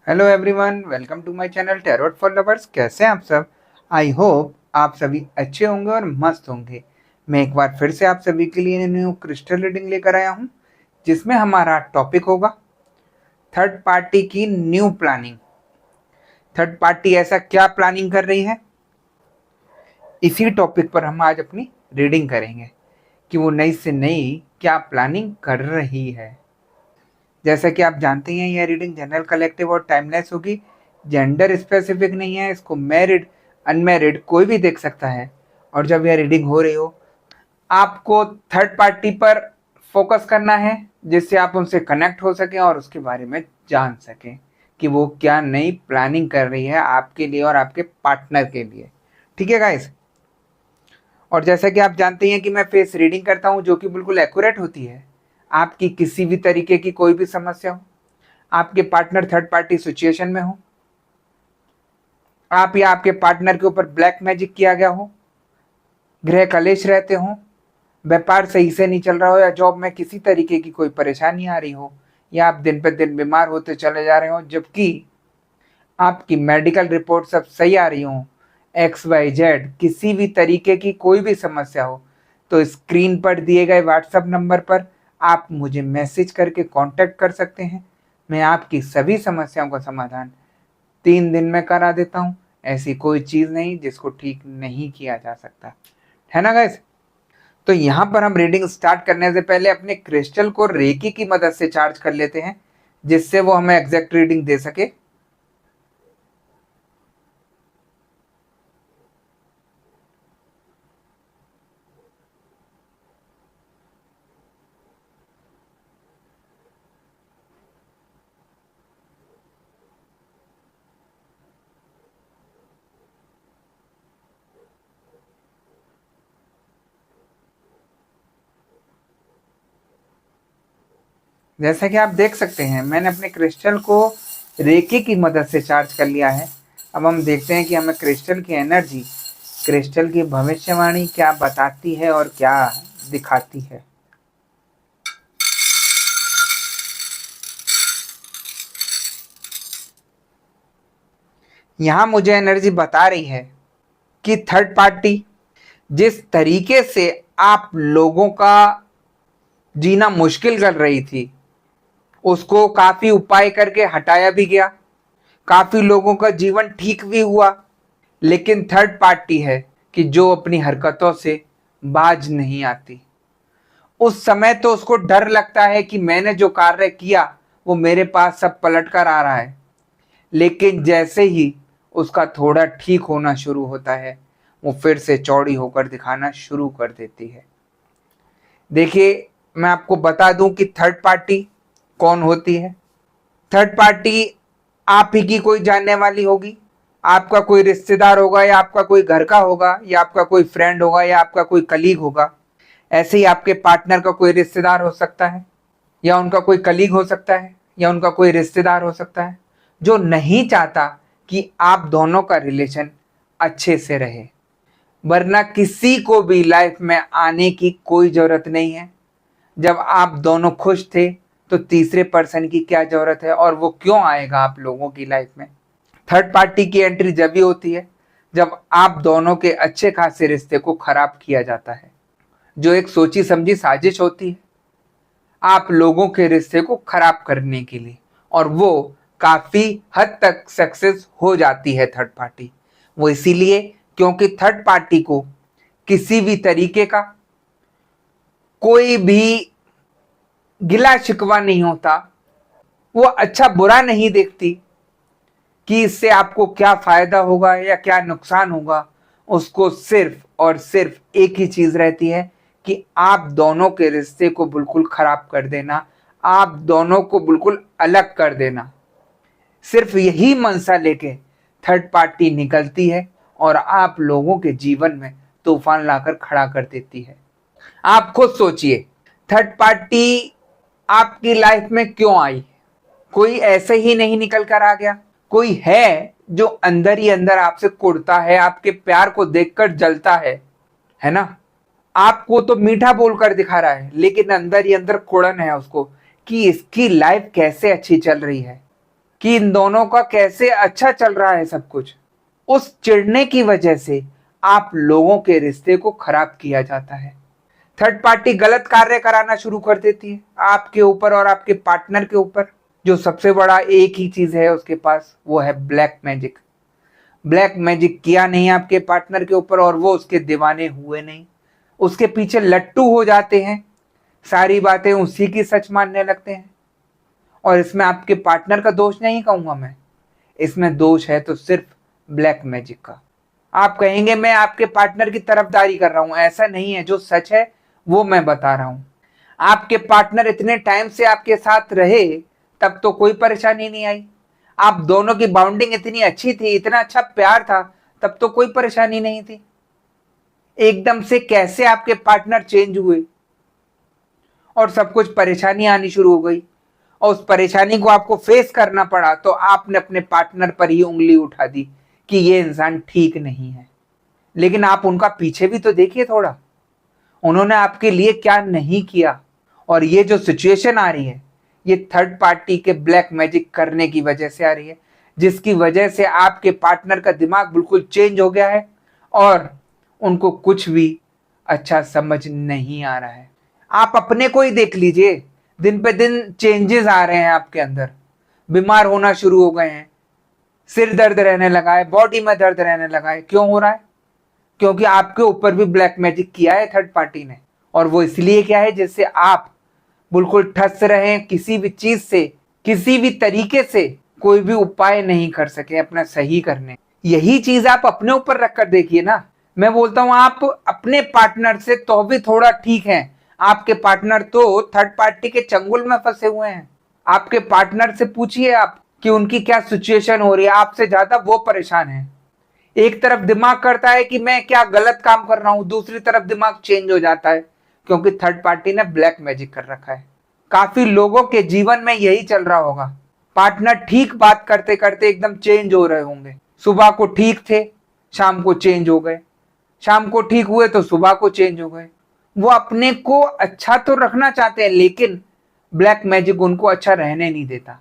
Hello everyone, welcome to my channel tarot for lovers. कैसे हैं आप सब? आई होप आप सभी अच्छे होंगे और मस्त होंगे। मैं एक बार फिर से आप सभी के लिए न्यू क्रिस्टल रीडिंग लेकर आया हूं, जिसमें हमारा टॉपिक होगा थर्ड पार्टी की न्यू प्लानिंग। थर्ड पार्टी ऐसा क्या प्लानिंग कर रही है, इसी टॉपिक पर हम आज अपनी रीडिंग करेंगे कि वो नई से नई क्या प्लानिंग कर रही है। जैसा कि आप जानते हैं, यह रीडिंग जनरल, कलेक्टिव और टाइमलेस होगी। जेंडर स्पेसिफिक नहीं है, इसको मैरिड अनमैरिड कोई भी देख सकता है। और जब यह रीडिंग हो रही हो, आपको थर्ड पार्टी पर फोकस करना है, जिससे आप उनसे कनेक्ट हो सकें और उसके बारे में जान सकें कि वो क्या नई प्लानिंग कर रही है आपके लिए और आपके पार्टनर के लिए। ठीक है गाइस? और जैसा कि आप जानते हैं कि मैं फेस रीडिंग करता हूं, जो कि बिल्कुल एक्यूरेट होती है। आपकी किसी भी तरीके की कोई भी समस्या हो, आपके पार्टनर थर्ड पार्टी सिचुएशन में हो, आप या आपके पार्टनर के ऊपर ब्लैक मैजिक किया गया हो, गृह कलेश रहते हो, व्यापार सही से नहीं चल रहा हो, या जॉब में किसी तरीके की कोई परेशानी आ रही हो, या आप दिन पर दिन बीमार होते चले जा रहे हो जबकि आपकी मेडिकल रिपोर्ट सब सही आ रही हो, XYZ किसी भी तरीके की कोई भी समस्या हो, तो स्क्रीन पर दिए गए व्हाट्सएप नंबर पर आप मुझे मैसेज करके कांटेक्ट कर सकते हैं। मैं आपकी सभी समस्याओं का समाधान 3 दिन में करा देता हूँ। ऐसी कोई चीज़ नहीं जिसको ठीक नहीं किया जा सकता, है ना गाइस? तो यहाँ पर हम रीडिंग स्टार्ट करने से पहले अपने क्रिस्टल को रेकी की मदद से चार्ज कर लेते हैं, जिससे वो हमें एग्जैक्ट रीडिंग दे सके। जैसा कि आप देख सकते हैं, मैंने अपने क्रिस्टल को रेकी की मदद से चार्ज कर लिया है। अब हम देखते हैं कि हमें क्रिस्टल की एनर्जी, क्रिस्टल की भविष्यवाणी क्या बताती है और क्या दिखाती है। यहाँ मुझे एनर्जी बता रही है कि थर्ड पार्टी जिस तरीके से आप लोगों का जीना मुश्किल कर रही थी, उसको काफी उपाय करके हटाया भी गया, काफी लोगों का जीवन ठीक भी हुआ। लेकिन थर्ड पार्टी है कि जो अपनी हरकतों से बाज नहीं आती। उस समय तो उसको डर लगता है कि मैंने जो कार्य किया वो मेरे पास सब पलट कर आ रहा है, लेकिन जैसे ही उसका थोड़ा ठीक होना शुरू होता है, वो फिर से चौड़ी होकर दिखाना शुरू कर देती है। देखिए, मैं आपको बता दूं कि थर्ड पार्टी कौन होती है। थर्ड पार्टी आप ही की कोई जानने वाली होगी, आपका कोई रिश्तेदार होगा, या आपका कोई घर का होगा, या आपका कोई फ्रेंड होगा, या आपका कोई कलीग होगा। ऐसे ही आपके पार्टनर का कोई रिश्तेदार हो सकता है, या उनका कोई कलीग हो सकता है, या उनका कोई रिश्तेदार हो सकता है, जो नहीं चाहता कि आप दोनों का रिलेशन अच्छे से रहे। वरना किसी को भी लाइफ में आने की कोई जरूरत नहीं है। जब आप दोनों खुश थे तो तीसरे पर्सन की क्या जरूरत है, और वो क्यों आएगा आप लोगों की लाइफ में? थर्ड पार्टी की एंट्री जब भी होती है जब आप दोनों के अच्छे खासे रिश्ते को खराब किया जाता है, जो एक सोची समझी साजिश होती है आप लोगों के रिश्ते को खराब करने के लिए, और वो काफी हद तक सक्सेस हो जाती है थर्ड पार्टी। वो इसीलिए क्योंकि थर्ड पार्टी को किसी भी तरीके का कोई भी गिला शिकवा नहीं होता। वो अच्छा बुरा नहीं देखती कि इससे आपको क्या फायदा होगा या क्या नुकसान होगा। उसको सिर्फ और सिर्फ एक ही चीज रहती है कि आप दोनों के रिश्ते को बिल्कुल खराब कर देना, आप दोनों को बिल्कुल अलग कर देना। सिर्फ यही मनसा लेके थर्ड पार्टी निकलती है और आप लोगों के जीवन में तूफान लाकर खड़ा कर देती है। आप खुद सोचिए, थर्ड पार्टी आपकी लाइफ में क्यों आई? कोई ऐसे ही नहीं निकल कर आ गया। कोई है जो अंदर ही अंदर आपसे कुड़ता है, आपके प्यार को देखकर जलता है ना? आपको तो मीठा बोलकर दिखा रहा है, लेकिन अंदर ही अंदर कुड़न है उसको कि इसकी लाइफ कैसे अच्छी चल रही है। कि इन दोनों का कैसे अच्छा चल रहा है सब कुछ। उस चिढ़ने की वजह से आप लोगों के रिश्ते को खराब किया जाता है। थर्ड पार्टी गलत कार्य कराना शुरू कर देती है आपके ऊपर और आपके पार्टनर के ऊपर। जो सबसे बड़ा एक ही चीज है उसके पास, वो है ब्लैक मैजिक। ब्लैक मैजिक किया नहीं आपके पार्टनर के ऊपर और वो उसके दीवाने हुए नहीं, उसके पीछे लट्टू हो जाते हैं, सारी बातें उसी की सच मानने लगते हैं। और इसमें आपके पार्टनर का दोष नहीं कहूंगा मैं, इसमें दोष है तो सिर्फ ब्लैक मैजिक का। आप कहेंगे मैं आपके पार्टनर की तरफदारी कर रहा हूं, ऐसा नहीं है, जो सच है वो मैं बता रहा हूं। आपके पार्टनर इतने टाइम से आपके साथ रहे तब तो कोई परेशानी नहीं आई। आप दोनों की बाउंडिंग इतनी अच्छी थी, इतना अच्छा प्यार था, तब तो कोई परेशानी नहीं थी। एकदम से कैसे आपके पार्टनर चेंज हुए और सब कुछ परेशानी आनी शुरू हो गई, और उस परेशानी को आपको फेस करना पड़ा, तो आपने अपने पार्टनर पर ही उंगली उठा दी कि ये इंसान ठीक नहीं है। लेकिन आप उनका पीछे भी तो देखिए थोड़ा, उन्होंने आपके लिए क्या नहीं किया। और ये जो सिचुएशन आ रही है, ये थर्ड पार्टी के ब्लैक मैजिक करने की वजह से आ रही है, जिसकी वजह से आपके पार्टनर का दिमाग बिल्कुल चेंज हो गया है और उनको कुछ भी अच्छा समझ नहीं आ रहा है। आप अपने को ही देख लीजिए, दिन पे दिन चेंजेस आ रहे हैं आपके अंदर। बीमार होना शुरू हो गए हैं, सिर दर्द रहने लगा है, बॉडी में दर्द रहने लगा है। क्यों हो रहा है? क्योंकि आपके ऊपर भी ब्लैक मैजिक किया है थर्ड पार्टी ने। और वो इसलिए क्या है, जिससे आप बिल्कुल ठस रहे, किसी भी चीज से, किसी भी तरीके से कोई भी उपाय नहीं कर सके अपना सही करने। यही चीज आप अपने ऊपर रखकर देखिए ना। मैं बोलता हूं आप अपने पार्टनर से तो भी थोड़ा ठीक है, आपके पार्टनर तो थर्ड पार्टी के चंगुल में फंसे हुए हैं। आपके पार्टनर से पूछिए आप कि उनकी क्या सिचुएशन हो रही है, आपसे ज्यादा वो परेशान है। एक तरफ दिमाग करता है कि मैं क्या गलत काम कर रहा हूं, दूसरी तरफ दिमाग चेंज हो जाता है क्योंकि थर्ड पार्टी ने ब्लैक मैजिक कर रखा है। काफी लोगों के जीवन में यही चल रहा होगा। पार्टनर ठीक बात करते करते एकदम चेंज हो रहे होंगे। सुबह को ठीक थे, शाम को चेंज हो गए, शाम को ठीक हुए तो सुबह को चेंज हो गए। वो अपने को अच्छा तो रखना चाहते हैं, लेकिन ब्लैक मैजिक उनको अच्छा रहने नहीं देता,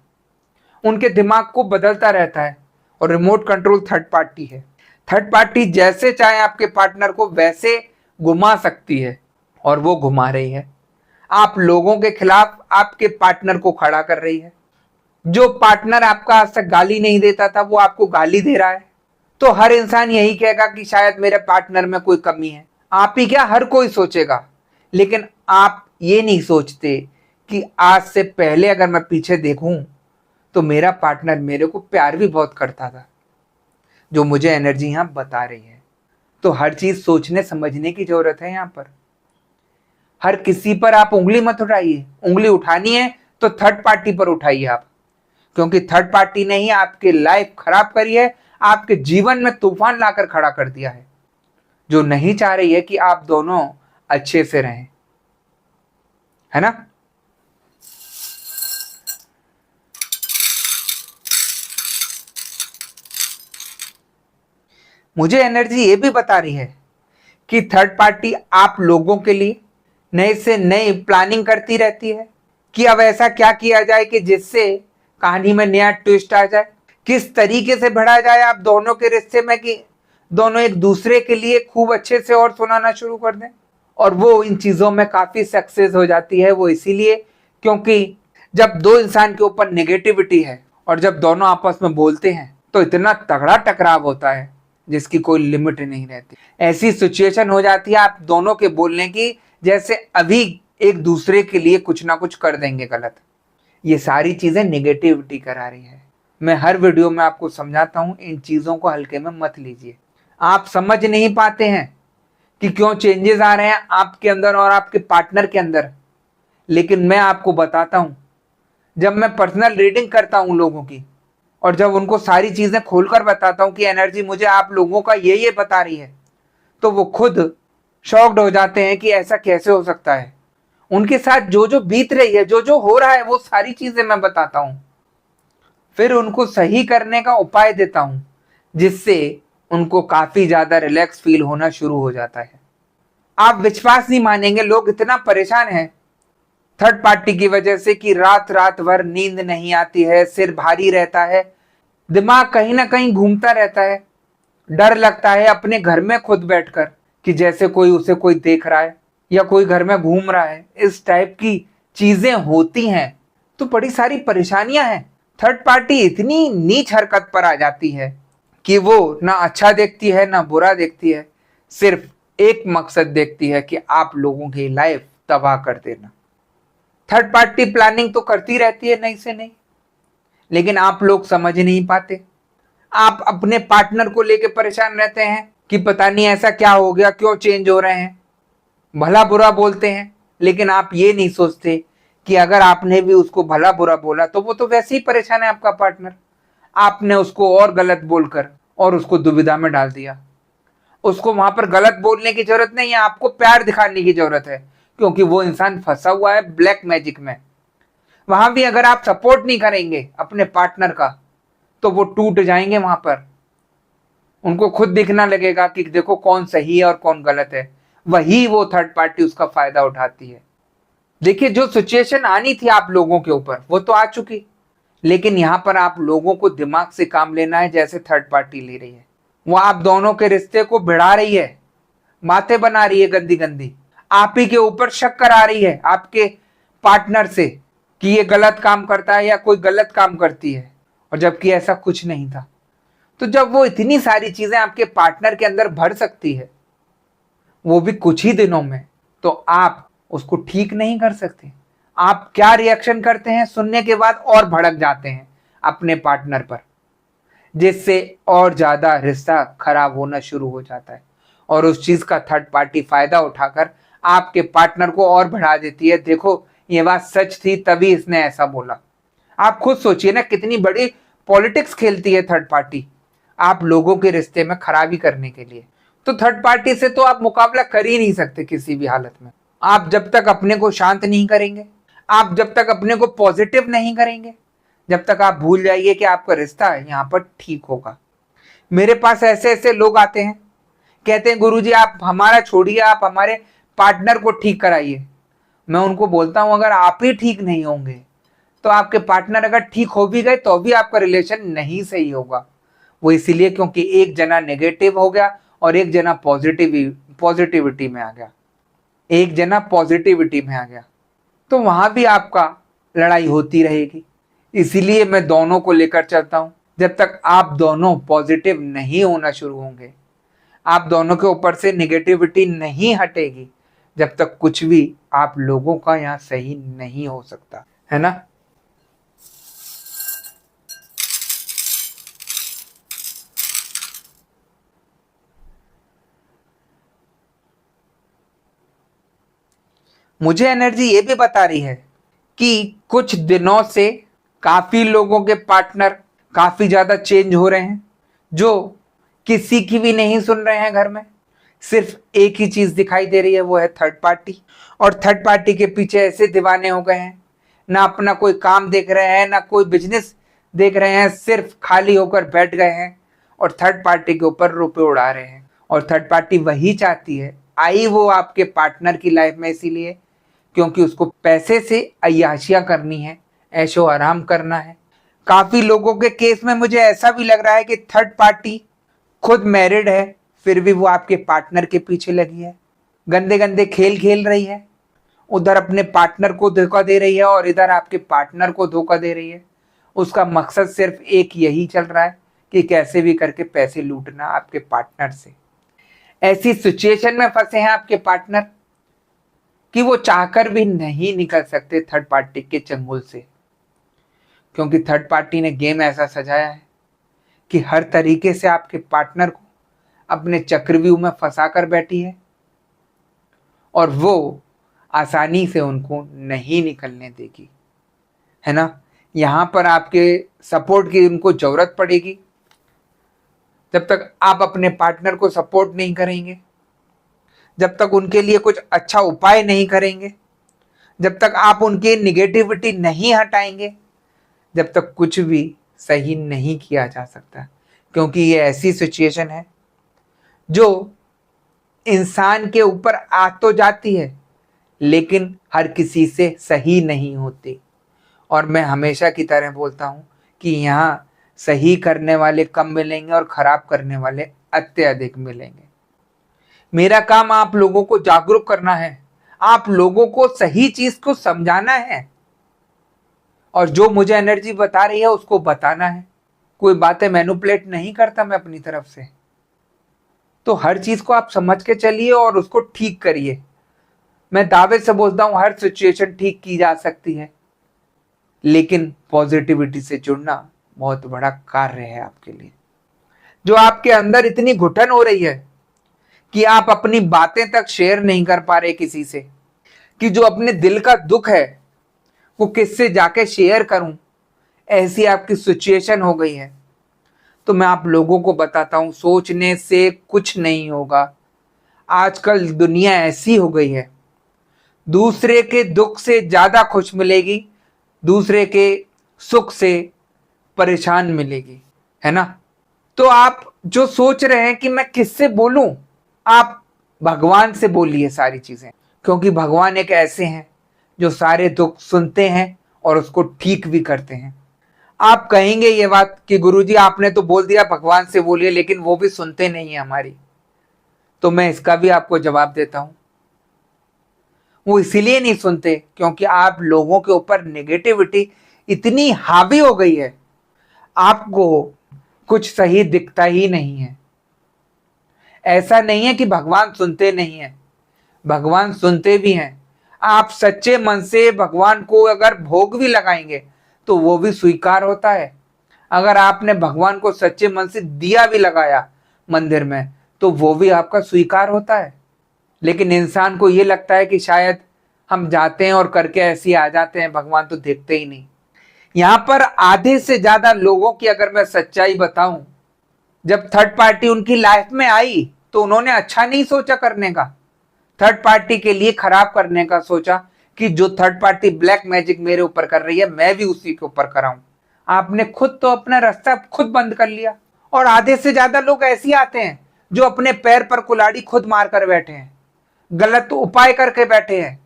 उनके दिमाग को बदलता रहता है। और रिमोट कंट्रोल थर्ड पार्टी है। थर्ड पार्टी जैसे चाहे आपके पार्टनर को वैसे घुमा सकती है, और वो घुमा रही है। आप लोगों के खिलाफ आपके पार्टनर को खड़ा कर रही है। जो पार्टनर आपका आज तक गाली नहीं देता था, वो आपको गाली दे रहा है। तो हर इंसान यही कहेगा कि शायद मेरे पार्टनर में कोई कमी है। आप ही क्या, हर कोई सोचेगा। लेकिन आप ये नहीं सोचते कि आज से पहले अगर मैं पीछे देखूं तो मेरा पार्टनर मेरे को प्यार भी बहुत करता था, जो मुझे एनर्जी यहां बता रही है। तो हर चीज सोचने समझने की जरूरत है। यहां पर हर किसी पर आप उंगली मत उठाइए। उंगली उठानी है तो थर्ड पार्टी पर उठाइए आप, क्योंकि थर्ड पार्टी ने ही आपकी लाइफ खराब करी है, आपके जीवन में तूफान लाकर खड़ा कर दिया है, जो नहीं चाह रही है कि आप दोनों अच्छे से रहें, है ना। मुझे एनर्जी ये भी बता रही है कि थर्ड पार्टी आप लोगों के लिए नए से नई प्लानिंग करती रहती है कि अब ऐसा क्या किया जाए कि जिससे कहानी में नया ट्विस्ट आ जाए, किस तरीके से बढ़ा जाए आप दोनों के रिश्ते में कि दोनों एक दूसरे के लिए खूब अच्छे से और सुनाना शुरू कर दें। और वो इन चीजों में काफी सक्सेस हो जाती है। वो इसीलिए क्योंकि जब दो इंसान के ऊपर नेगेटिविटी है और जब दोनों आपस में बोलते हैं तो इतना तगड़ा टकराव होता है जिसकी कोई लिमिट नहीं रहती। ऐसी सिचुएशन हो जाती है आप दोनों के बोलने की, जैसे अभी एक दूसरे के लिए कुछ ना कुछ कर देंगे गलत। ये सारी चीजें नेगेटिविटी करा रही है। मैं हर वीडियो में आपको समझाता हूं, इन चीजों को हल्के में मत लीजिए। आप समझ नहीं पाते हैं कि क्यों चेंजेस आ रहे हैं आपके अंदर और आपके पार्टनर के अंदर, लेकिन मैं आपको बताता हूं। जब मैं पर्सनल रीडिंग करता हूं लोगों की, और जब उनको सारी चीजें खोलकर बताता हूं कि एनर्जी मुझे आप लोगों का ये बता रही है, तो वो खुद शॉक्ड हो जाते हैं कि ऐसा कैसे हो सकता है। उनके साथ जो जो बीत रही है, जो जो हो रहा है, वो सारी चीजें मैं बताता हूं, फिर उनको सही करने का उपाय देता हूं, जिससे उनको काफी ज्यादा रिलैक्स फील होना शुरू हो जाता है। आप विश्वास नहीं मानेंगे, लोग इतना परेशान हैं थर्ड पार्टी की वजह से कि रात रात भर नींद नहीं आती है, सिर भारी रहता है, दिमाग कहीं ना कहीं घूमता रहता है, डर लगता है अपने घर में खुद बैठकर कि जैसे कोई देख रहा है या कोई घर में घूम रहा है, इस टाइप की चीजें होती हैं। तो बड़ी सारी परेशानियां हैं। थर्ड पार्टी इतनी नीच हरकत पर आ जाती है कि वो ना अच्छा देखती है ना बुरा देखती है, सिर्फ एक मकसद देखती है कि आप लोगों की लाइफ तबाह कर देना। थर्ड पार्टी प्लानिंग तो करती रहती है नहीं से नहीं, लेकिन आप लोग समझ नहीं पाते। आप अपने पार्टनर को लेकर परेशान रहते हैं कि पता नहीं ऐसा क्या हो गया, क्यों चेंज हो रहे हैं, भला बुरा बोलते हैं, लेकिन आप ये नहीं सोचते कि अगर आपने भी उसको भला बुरा बोला तो वो तो वैसे ही परेशान है आपका पार्टनर। आपने उसको और गलत बोलकर और उसको दुविधा में डाल दिया। उसको वहां पर गलत बोलने की जरूरत नहीं है, आपको प्यार दिखाने की जरूरत है, क्योंकि वो इंसान फंसा हुआ है ब्लैक मैजिक में। वहां भी अगर आप सपोर्ट नहीं करेंगे अपने पार्टनर का तो वो टूट जाएंगे। वहां पर उनको खुद दिखना लगेगा कि देखो कौन सही है और कौन गलत है, वही वो थर्ड पार्टी उसका फायदा उठाती है। देखिए, जो सिचुएशन आनी थी आप लोगों के ऊपर वो तो आ चुकी, लेकिन यहां पर आप लोगों को दिमाग से काम लेना है जैसे थर्ड पार्टी ले रही है। वो आप दोनों के रिश्ते को भिड़ा रही है, बातें बना रही है गंदी गंदी, आप ही के ऊपर शक करा रही है आपके पार्टनर से कि ये गलत काम करता है या कोई गलत काम करती है, और जबकि ऐसा कुछ नहीं था। तो जब वो इतनी सारी चीजें आपके पार्टनर के अंदर भर सकती है, वो भी कुछ ही दिनों में, तो आप उसको ठीक नहीं कर सकते। आप क्या रिएक्शन करते हैं सुनने के बाद? और भड़क जाते हैं अपने पार्टनर पर, जिससे और ज्यादा रिश्ता खराब होना शुरू हो जाता है। और उस चीज का थर्ड पार्टी फायदा उठाकर आपके पार्टनर को और बढ़ा देती है। देखो, ये बात सच थी तभी इसने ऐसा बोला। आप खुद सोचिए ना, कितनी बड़ी पॉलिटिक्स खेलती है थर्ड पार्टी आप लोगों के रिश्ते में खराबी करने के लिए। तो थर्ड पार्टी से तो आप मुकाबला कर ही नहीं सकते किसी भी हालत में। आप जब तक अपने को शांत नहीं करेंगे, आप जब तक अपने को पॉजिटिव नहीं करेंगे, जब तक आप भूल जाइए कि आपका रिश्ता यहाँ पर ठीक होगा। मेरे पास ऐसे ऐसे लोग आते हैं, कहते हैं गुरुजी आप हमारा छोड़िए, आप हमारे पार्टनर को ठीक कराइए। मैं उनको बोलता हूं अगर आप ही ठीक नहीं होंगे तो आपके पार्टनर अगर ठीक हो भी गए तो भी आपका रिलेशन नहीं सही होगा। वो इसीलिए क्योंकि एक जना नेगेटिव हो गया और एक जना पॉजिटिविटी में आ गया, एक जना पॉजिटिविटी में आ गया, तो वहां भी आपका लड़ाई होती रहेगी। इसीलिए मैं दोनों को लेकर चलता हूं। जब तक आप दोनों पॉजिटिव नहीं होना शुरू होंगे, आप दोनों के ऊपर से नेगेटिविटी नहीं हटेगी, जब तक कुछ भी आप लोगों का यहाँ सही नहीं हो सकता है ना। मुझे एनर्जी ये भी बता रही है कि कुछ दिनों से काफी लोगों के पार्टनर काफी ज्यादा चेंज हो रहे हैं, जो किसी की भी नहीं सुन रहे हैं घर में। सिर्फ एक ही चीज दिखाई दे रही है, वो है थर्ड पार्टी। और थर्ड पार्टी के पीछे ऐसे दीवाने हो गए हैं, ना अपना कोई काम देख रहे हैं ना कोई बिजनेस देख रहे हैं, सिर्फ खाली होकर बैठ गए हैं और थर्ड पार्टी के ऊपर रुपए उड़ा रहे हैं। और थर्ड पार्टी वही चाहती है, आई वो आपके पार्टनर की लाइफ में इसीलिए क्योंकि उसको पैसे से अय्याशियां करनी है, ऐशो आराम करना है। काफी लोगों के केस में मुझे ऐसा भी लग रहा है कि थर्ड पार्टी खुद मैरिड है फिर भी वो आपके पार्टनर के पीछे लगी है, गंदे गंदे खेल खेल रही है। उधर अपने पार्टनर को धोखा दे रही है और इधर आपके पार्टनर को धोखा दे रही है। उसका मकसद सिर्फ एक यही चल रहा है कि कैसे भी करके पैसे लूटना आपके पार्टनर से। ऐसी सिचुएशन में फंसे हैं आपके पार्टनर कि वो चाहकर भी नहीं निकल सकते थर्ड पार्टी के चंगुल से, क्योंकि थर्ड पार्टी ने गेम ऐसा सजाया है कि हर तरीके से आपके पार्टनर को अपने चक्रव्यूह में फंसा कर बैठी है और वो आसानी से उनको नहीं निकलने देगी, है ना। यहां पर आपके सपोर्ट की उनको जरूरत पड़ेगी। जब तक आप अपने पार्टनर को सपोर्ट नहीं करेंगे, जब तक उनके लिए कुछ अच्छा उपाय नहीं करेंगे, जब तक आप उनकी निगेटिविटी नहीं हटाएंगे, जब तक कुछ भी सही नहीं किया जा सकता। क्योंकि ये ऐसी सिचुएशन है जो इंसान के ऊपर आ तो जाती है, लेकिन हर किसी से सही नहीं होती। और मैं हमेशा की तरह बोलता हूँ कि यहाँ सही करने वाले कम मिलेंगे और खराब करने वाले अत्यधिक मिलेंगे। मेरा काम आप लोगों को जागरूक करना है, आप लोगों को सही चीज को समझाना है, और जो मुझे एनर्जी बता रही है उसको बताना है। कोई बातें मैनिपुलेट नहीं करता मैं अपनी तरफ से। तो हर चीज को आप समझ के चलिए और उसको ठीक करिए। मैं दावे से बोलता हूं हर सिचुएशन ठीक की जा सकती है, लेकिन पॉजिटिविटी से जुड़ना बहुत बड़ा कार्य है आपके लिए। जो आपके अंदर इतनी घुटन हो रही है कि आप अपनी बातें तक शेयर नहीं कर पा रहे किसी से, कि जो अपने दिल का दुख है वो किससे जाके शेयर करूं, ऐसी आपकी सिचुएशन हो गई है, तो मैं आप लोगों को बताता हूं सोचने से कुछ नहीं होगा। आजकल दुनिया ऐसी हो गई है, दूसरे के दुख से ज्यादा खुश मिलेगी, दूसरे के सुख से परेशान मिलेगी, है ना। तो आप जो सोच रहे हैं कि मैं किससे बोलूं, आप भगवान से बोलिए सारी चीजें, क्योंकि भगवान एक ऐसे हैं जो सारे दुख सुनते हैं और उसको ठीक भी करते हैं। आप कहेंगे ये बात कि गुरुजी आपने तो बोल दिया भगवान से बोलिए, लेकिन वो भी सुनते नहीं है हमारी। तो मैं इसका भी आपको जवाब देता हूं, वो इसीलिए नहीं सुनते क्योंकि आप लोगों के ऊपर नेगेटिविटी इतनी हावी हो गई है, आपको कुछ सही दिखता ही नहीं है। ऐसा नहीं है कि भगवान सुनते नहीं है, भगवान सुनते भी हैं। आप सच्चे मन से भगवान को अगर भोग भी लगाएंगे तो वो भी स्वीकार होता है। अगर आपने भगवान को सच्चे मन से दिया भी लगाया मंदिर में तो वो भी आपका स्वीकार होता है। लेकिन इंसान को ये लगता है कि शायद हम जाते हैं और करके ऐसे ही आ जाते हैं, भगवान तो देखते ही नहीं। यहां पर आधे से ज्यादा लोगों की अगर मैं सच्चाई बताऊं, जब थर्ड पार्टी उनकी लाइफ में आई तो उन्होंने अच्छा नहीं सोचा करने का, थर्ड पार्टी के लिए खराब करने का सोचा कि जो थर्ड पार्टी ब्लैक मैजिक मेरे ऊपर कर रही है मैं भी उसी के ऊपर कराऊं। आपने खुद तो अपना रास्ता खुद बंद कर लिया। और आधे से ज्यादा लोग ऐसे आते हैं जो अपने पैर पर कुल्हाड़ी खुद मार कर बैठे हैं, गलत उपाय करके बैठे हैं।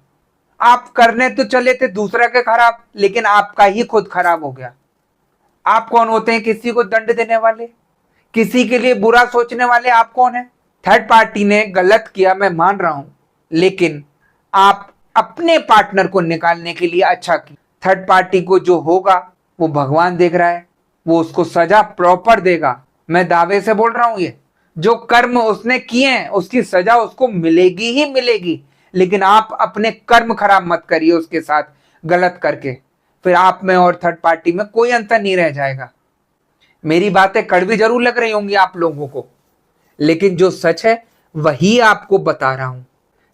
आप करने तो चले थे दूसरा के खराब, लेकिन आपका ही खुद खराब हो गया। आप कौन होते हैं किसी को दंड देने वाले, किसी के लिए बुरा सोचने वाले? आप कौन है? थर्ड पार्टी ने गलत किया मैं मान रहा हूं, लेकिन आप अपने पार्टनर को निकालने के लिए अच्छा की। थर्ड पार्टी को जो होगा वो भगवान देख रहा है, वो उसको सजा प्रॉपर देगा। मैं दावे से बोल रहा हूं, ये जो कर्म उसने किए हैं उसकी सजा उसको मिलेगी ही मिलेगी। लेकिन आप अपने कर्म खराब मत करिए उसके साथ गलत करके, फिर आप में और थर्ड पार्टी में कोई अंतर नहीं रह जाएगा। मेरी बातें कड़वी जरूर लग रही होंगी आप लोगों को, लेकिन जो सच है वही आपको बता रहा हूं।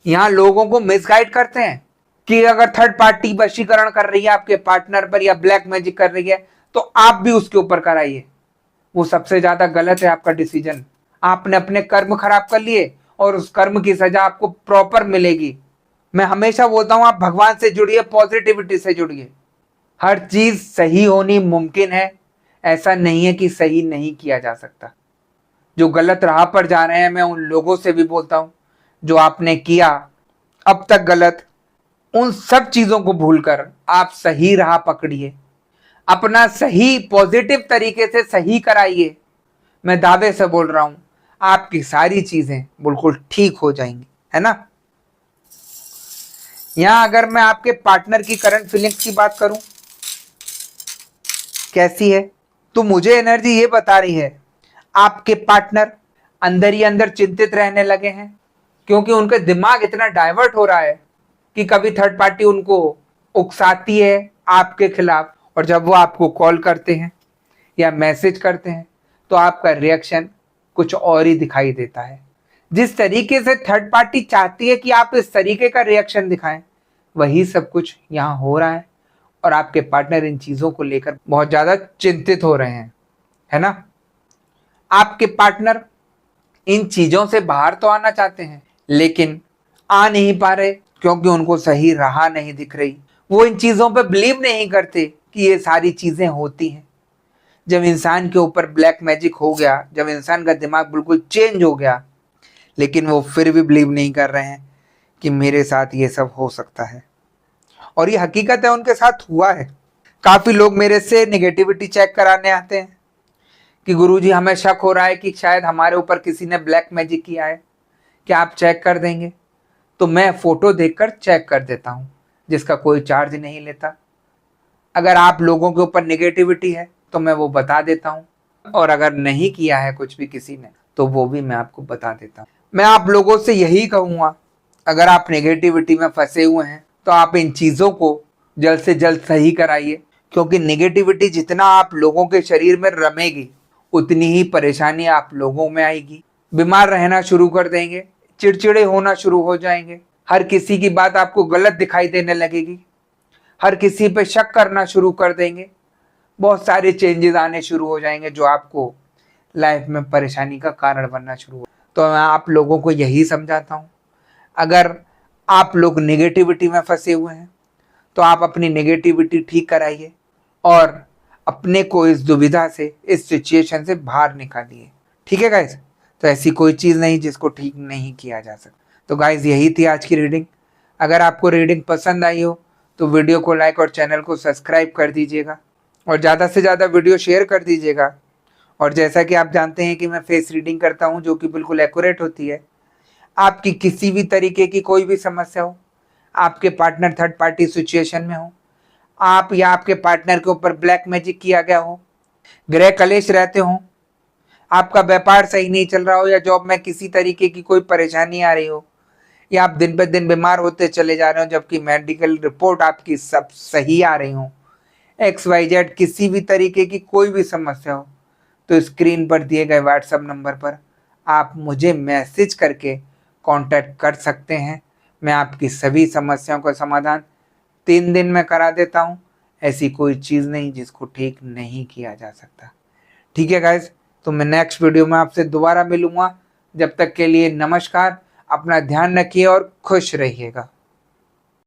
यहां लोगों को मिसगाइड करते हैं कि अगर थर्ड पार्टी वशीकरण कर रही है आपके पार्टनर पर या ब्लैक मैजिक कर रही है तो आप भी उसके ऊपर कराइए। वो सबसे ज्यादा गलत है आपका डिसीजन। आपने अपने कर्म खराब कर लिए और उस कर्म की सजा आपको प्रॉपर मिलेगी। मैं हमेशा बोलता हूं आप भगवान से जुड़िए, पॉजिटिविटी से जुड़िए। हर चीज सही होनी मुमकिन है, ऐसा नहीं है कि सही नहीं किया जा सकता। जो गलत राह पर जा रहे हैं मैं उन लोगों से भी बोलता हूं जो आपने किया अब तक गलत, उन सब चीजों को भूलकर आप सही राह पकड़िए, अपना सही पॉजिटिव तरीके से सही कराइए। मैं दावे से बोल रहा हूं आपकी सारी चीजें बिल्कुल ठीक हो जाएंगी, है ना। यहां अगर मैं आपके पार्टनर की करंट फीलिंग्स की बात करूं कैसी है, तो मुझे एनर्जी ये बता रही है आपके पार्टनर अंदर ही अंदर चिंतित रहने लगे हैं, क्योंकि उनका दिमाग इतना डाइवर्ट हो रहा है कि कभी थर्ड पार्टी उनको उकसाती है आपके खिलाफ, और जब वो आपको कॉल करते हैं या मैसेज करते हैं तो आपका रिएक्शन कुछ और ही दिखाई देता है। जिस तरीके से थर्ड पार्टी चाहती है कि आप इस तरीके का रिएक्शन दिखाएं, वही सब कुछ यहाँ हो रहा है, और आपके पार्टनर इन चीजों को लेकर बहुत ज्यादा चिंतित हो रहे हैं, है ना। आपके पार्टनर इन चीजों से बाहर तो आना चाहते हैं लेकिन आ नहीं पा रहे, क्योंकि उनको सही राह नहीं दिख रही। वो इन चीजों पे बिलीव नहीं करते कि ये सारी चीजें होती हैं। जब इंसान के ऊपर ब्लैक मैजिक हो गया, जब इंसान का दिमाग बिल्कुल चेंज हो गया, लेकिन वो फिर भी बिलीव नहीं कर रहे हैं कि मेरे साथ ये सब हो सकता है, और ये हकीकत है, उनके साथ हुआ है। काफ़ी लोग मेरे से नेगेटिविटी चेक कराने आते हैं कि गुरुजी हमें शक हो रहा है कि शायद हमारे ऊपर किसी ने ब्लैक मैजिक किया है, क्या आप चेक कर देंगे? तो मैं फ़ोटो देखकर चेक कर देता हूँ, जिसका कोई चार्ज नहीं लेता। अगर आप लोगों के ऊपर नेगेटिविटी है तो मैं वो बता देता हूँ, और अगर नहीं किया है कुछ भी किसी ने तो वो भी मैं आपको बता देता हूँ। मैं आप लोगों से यही कहूँगा, अगर आप नेगेटिविटी में फंसे हुए हैं तो आप इन चीज़ों को जल्द से जल्द सही कराइए, क्योंकि नेगेटिविटी जितना आप लोगों के शरीर में रमेगी उतनी ही परेशानी आप लोगों में आएगी। बीमार रहना शुरू कर देंगे, चिड़चिड़े होना शुरू हो जाएंगे, हर किसी की बात आपको गलत दिखाई देने लगेगी, हर किसी पे शक करना शुरू कर देंगे, बहुत सारे चेंजेस आने शुरू हो जाएंगे जो आपको लाइफ में परेशानी का कारण बनना शुरू हो। तो मैं आप लोगों को यही समझाता हूँ, अगर आप लोग नेगेटिविटी में फंसे हुए हैं तो आप अपनी नेगेटिविटी ठीक कराइए और अपने को इस दुविधा से, इस सिचुएशन से बाहर निकालिए। ठीक है गाइज? तो ऐसी कोई चीज़ नहीं जिसको ठीक नहीं किया जा सकता। तो गाइज यही थी आज की रीडिंग। अगर आपको रीडिंग पसंद आई हो तो वीडियो को लाइक और चैनल को सब्सक्राइब कर दीजिएगा, और ज़्यादा से ज़्यादा वीडियो शेयर कर दीजिएगा। और जैसा कि आप जानते हैं कि मैं फेस रीडिंग करता हूं जो कि बिल्कुल एक्यूरेट होती है। आपकी किसी भी तरीके की कोई भी समस्या हो, आपके पार्टनर थर्ड पार्टी सिचुएशन में हो, आप या आपके पार्टनर के ऊपर ब्लैक मैजिक किया गया हो, ग्रह कलेश रहते हो, आपका व्यापार सही नहीं चल रहा हो, या जॉब में किसी तरीके की कोई परेशानी आ रही हो, या आप दिन ब दिन बीमार होते चले जा रहे हो जबकि मेडिकल रिपोर्ट आपकी सब सही आ रही हो, XYZ किसी भी तरीके की कोई भी समस्या हो, तो स्क्रीन पर दिए गए व्हाट्सएप नंबर पर आप मुझे मैसेज करके कांटेक्ट कर सकते हैं। मैं आपकी सभी समस्याओं का समाधान 3 दिन में करा देता हूं। ऐसी कोई चीज़ नहीं जिसको ठीक नहीं किया जा सकता। ठीक है गाइज? तो मैं नेक्स्ट वीडियो में आपसे दोबारा मिलूंगा। जब तक के लिए नमस्कार, अपना ध्यान रखिए और खुश रहिएगा।